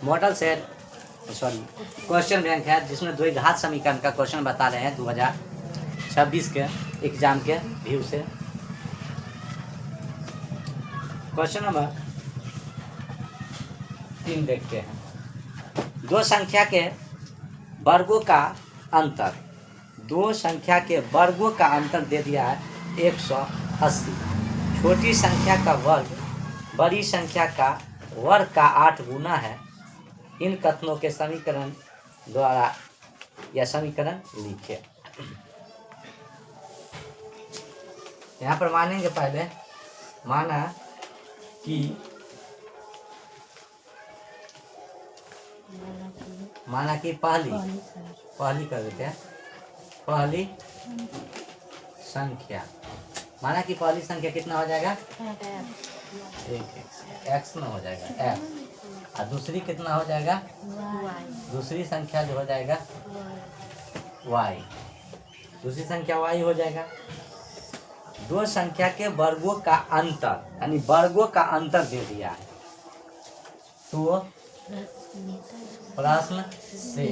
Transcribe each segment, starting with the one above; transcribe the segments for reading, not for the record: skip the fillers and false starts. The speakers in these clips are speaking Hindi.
Model set sorry question bank है जिसमें द्विघात समीकरण का क्वेश्चन बता रहे हैं 2026 के एग्जाम के व्यू से। क्वेश्चन नंबर 3 देखते हैं। दो संख्या के वर्गों का अंतर, दो संख्या के वर्गों का अंतर दे दिया है 180। छोटी संख्या का वर्ग बड़ी संख्या का वर्ग का 8 गुना है। इन कथनों के समीकरण द्वारा यह समीकरण लिखे। यहाँ पर मानेंगे पहले, माना कि पहली कर देते हैं। पहली संख्या, माना कि पहली संख्या कितना हो जाएगा, x में हो जाएगा x, और दूसरी कितना हो जाएगा, दूसरी संख्या जो हो जाएगा y, दूसरी संख्या y हो जाएगा। दो संख्या के वर्गों का अंतर, यानी वर्गों का अंतर दे दिया है, तो प्रश्न से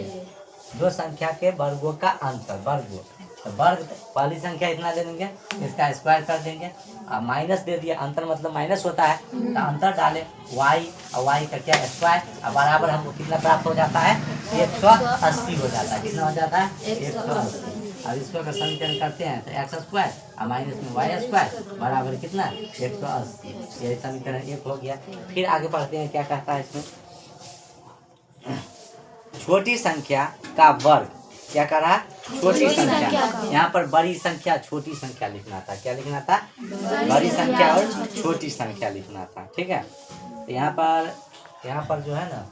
दो संख्या के वर्गों का अंतर, वर्गों तो वर्ग पहली संख्या इतना ले लेंगे, इसका स्क्वायर कर देंगे, और माइनस दे दिया, अंतर मतलब माइनस होता है, तो अंतर डाले y, और y का क्या स्क्वायर, और बराबर हमको कितना प्राप्त हो जाता है, 180 हो जाता है। कितना हो जाता है, 180। अब इसको अगर समीकरण करते हैं तो एक्स स्क्वायर और माइनस में वाई स्क्वायर बराबर कितना, 180। यही समीकरण 1 हो गया। फिर आगे बढ़ते हैं, क्या कहता है इसमें, छोटी संख्या का वर्ग, क्या कर रहा है, छोटी संख्या, यहाँ पर बड़ी संख्या छोटी संख्या लिखना था, क्या लिखना था, बड़ी संख्या और छोटी संख्या लिखना था, ठीक है। तो यहाँ पर जो है ना,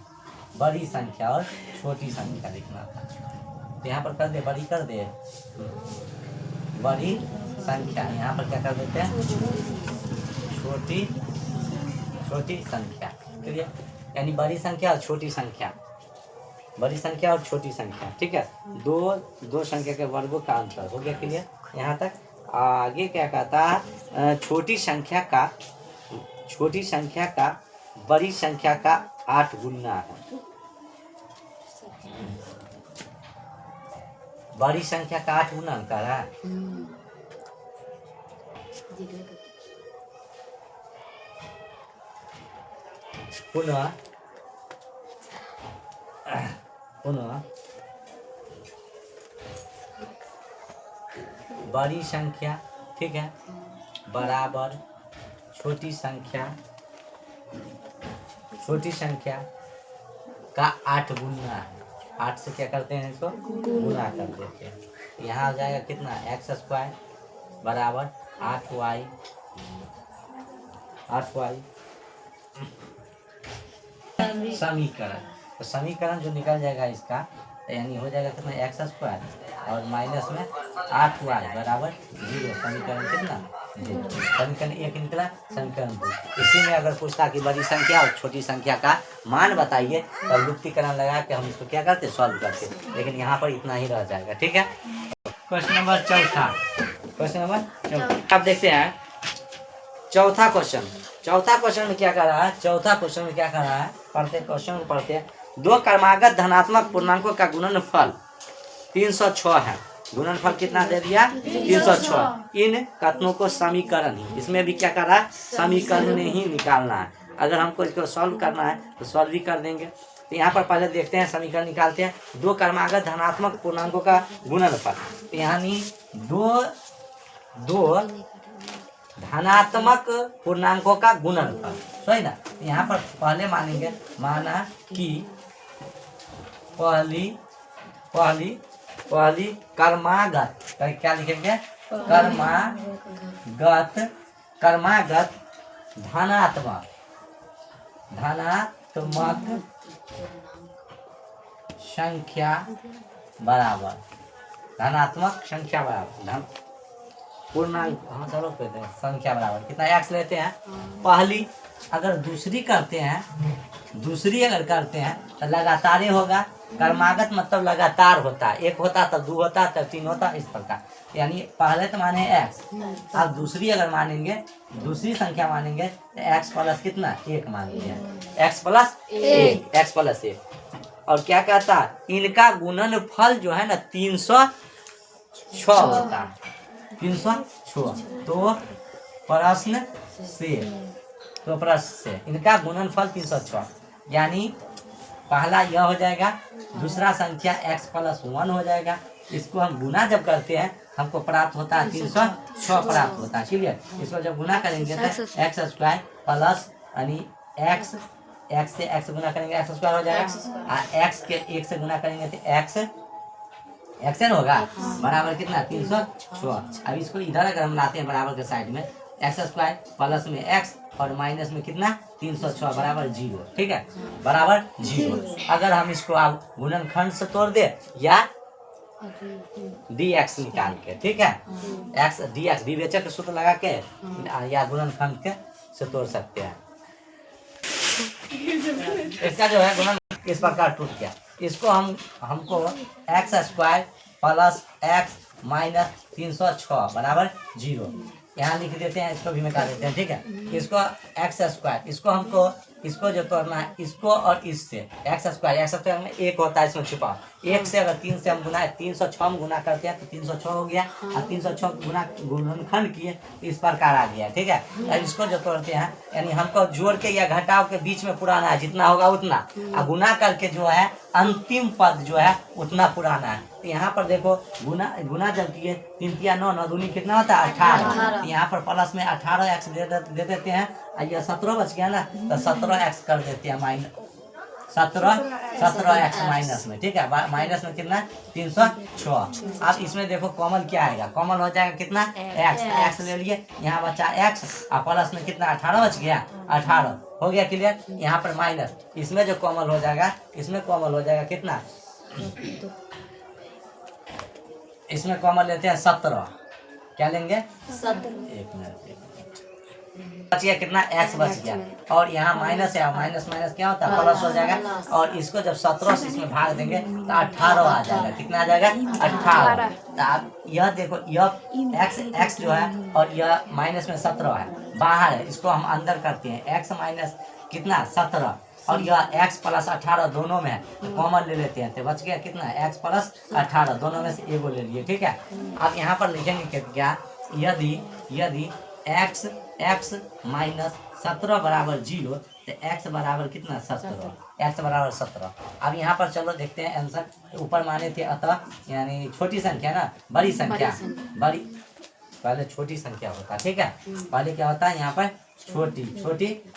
बड़ी संख्या और छोटी संख्या लिखना था, तो यहाँ पर कर दे, बड़ी कर दे, बड़ी संख्या, यहाँ पर क्या कर देते हैं, छोटी संख्या, क्लियर, यानी बड़ी संख्या और छोटी संख्या, बड़ी संख्या और छोटी संख्या, ठीक है। दो संख्या के वर्गों का अंतर हो गया, क्लियर यहाँ तक। आगे क्या कहता है, छोटी संख्या का बड़ी संख्या का 8 गुना है। बड़ी संख्या का 8 गुना कर रहा है, पुनः बड़ी संख्या, ठीक है, बराबर छोटी संख्या का 8 गुना है। 8 से क्या करते हैं, इसको गुना कर देते हैं। यहाँ आ जाएगा कितना, एक्स स्क्वायर बराबर 8y समीकरण, तो समीकरण जो निकल जाएगा इसका, यानी हो जाएगा कितना, एक्स स्क्वायर और माइनस में 8y बराबर 0। समीकरण कितना, 0। समीकरण 1 निकला, समीकरण 2। इसी में अगर पूछता कि बड़ी संख्या और छोटी संख्या का मान बताइए, तो युक्तिकरण लगा के हम इसको क्या करते, सॉल्व करते, लेकिन यहाँ पर इतना ही रह जाएगा, ठीक है। क्वेश्चन नंबर चौथा, अब देखते हैं चौथा क्वेश्चन में क्या कर रहा है, पढ़ते हैं। दो क्रमागत धनात्मक पूर्णांकों का गुणनफल 306 है। गुणनफल कितना दे दिया, 306। इन कथनों को समीकरण ही, इसमें भी क्या कर रहा है, समीकरण ही निकालना है। अगर हमको इसको सॉल्व करना है तो सॉल्व भी कर देंगे। तो यहाँ पर पहले देखते हैं, समीकरण निकालते हैं। दो क्रमागत धनात्मक पूर्णांकों का गुणनफल, तो यानी दो धनात्मक पूर्णांकों का गुणनफल, सही ना। यहाँ पर पहले मानेंगे, माना कि पहली क्रमागत, क्या लिखेंगे, क्रमागत धनात्मक संख्या बराबर पूर्णांक, हाँ चलो कहते हैं संख्या बराबर कितना, एक्स लेते हैं। पहली अगर दूसरी करते हैं, दूसरी अगर करते हैं तो लगातार ही होगा। क्रमागत मतलब लगातार होता है, एक होता तब दो होता तब तीन होता, इस प्रकार। यानी पहले तो माने एक्स, अब दूसरी अगर मानेंगे, दूसरी संख्या मानेंगे तो एक्स प्लस कितना एक मान लिया, एक्स प्लस एक, एक्स प्लस एक। और क्या कहता है, इनका गुणनफल जो है ना 306 होता है, 306। तो प्रश्न से, तो प्रश्न से इनका गुणनफल 306, यानी पहला यह हो जाएगा, दूसरा संख्या x प्लस 1 हो जाएगा। इसको हम गुना जब करते हैं हमको प्राप्त होता है 306 प्राप्त होता है, क्लियर। इसको जब गुना करेंगे तो एक्स स्क्वायर प्लस यानी एक्स, एक्स से एक्स गुना करेंगे एक्स स्क्वायर हो जाएगा, और एक्स के एक से गुना करेंगे तो एक्स एक्सएन होगा, बराबर कितना 306। अब इसको इधर अगर हम लाते हैं बराबर के साइड में, एक्स स्क्वायर प्लस में एक्स और माइनस में कितना 306 बराबर 0, ठीक है, बराबर 0। अगर हम इसको अब गुणनखंड से तोड़ दे या डी एक्स निकाल के, ठीक है, एक्स डी एक्स विवेचक सूत्र लगा के या गुणनखंड के से तोड़ सकते हैं। इसका जो है गुणन इस प्रकार टूट गया। इसको हमको x square plus x minus 306 बराबर 0 यहाँ लिख देते हैं, इसको भी मिटा देते हैं, ठीक है। इसको एक्स स्क्वायर, इसको हमको इसको जो तोड़ना है, इसको और इससे एक्स स्क्वायर में एक होता है, इसमें छुपा एक से अगर 3 से हम गुना 306 में गुना करते हैं तो 306 हो गया, और 306 गुना गुणनखंड किए इस प्रकार आ गया, ठीक है। और इसको जो तोड़ते हैं यानी हमको जोड़ के या घटाव के बीच में पुराना है, जितना होगा उतना, और गुना करके जो है अंतिम पद जो है उतना पुराना है। तो यहाँ पर देखो गुना जब किए 3 तिया 9, 9 दूनी कितना होता है 18। यहाँ पर प्लस में 18 एक्स दे देते हैं, और ये 17 बच गया ना, तो 17 एक्स कर देते हैं माइनस 17 एक्स माइनस में, ठीक है, माइनस में कितना 306। अब इसमें देखो कॉमन क्या आएगा, कॉमन हो जाएगा कितना एक्स, एक्स ले लिए, यहाँ बचा एक्स और प्लस में कितना 18 बच गया, 18 हो गया, क्लियर। यहाँ पर माइनस, इसमें जो कॉमन हो जाएगा, इसमें कॉमन हो जाएगा कितना, इसमें कॉमन लेते हैं 17, क्या लेंगे 17, एक मिनट बच गया कितना एक्स बच गया, और यहाँ माइनस है, माइनस माइनस क्या होता है प्लस हो जाएगा, और इसको जब 17 से इसमें भाग देंगे तो 18 आ जाएगा, कितना आ जाएगा 18। तो आप यह देखो, यह एक्स एक्स जो है और यह माइनस में 17 है, बाहर है, इसको हम अंदर करते हैं, एक्स माइनस कितना 17 और यह x प्लस 18 दोनों में है, तो कॉमन ले लेते हैं, तो बच गया कितना x प्लस 18, दोनों में से एगो ले लिए, ठीक है। अब यहाँ पर लिखेंगे क्या, यदि x माइनस 17 बराबर 0 तो x बराबर कितना 17, x बराबर 17। अब यहाँ पर चलो देखते हैं आंसर, ऊपर माने थे अतः यानी छोटी संख्या ना बड़ी संख्या, बड़ी पहले छोटी संख्या होता, ठीक है, पहले क्या होता है यहाँ पर छोटी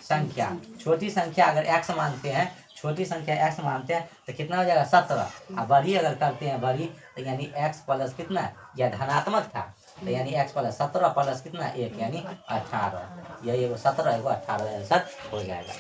संख्या अगर x मानते हैं, छोटी संख्या x मानते हैं तो कितना हो जाएगा 17, और बड़ी अगर करते हैं बड़ी तो यानी x प्लस कितना, यह धनात्मक था तो यानी x प्लस 17 प्लस कितना 1 यानी 18, यही 17 18 आंसर हो जाएगा।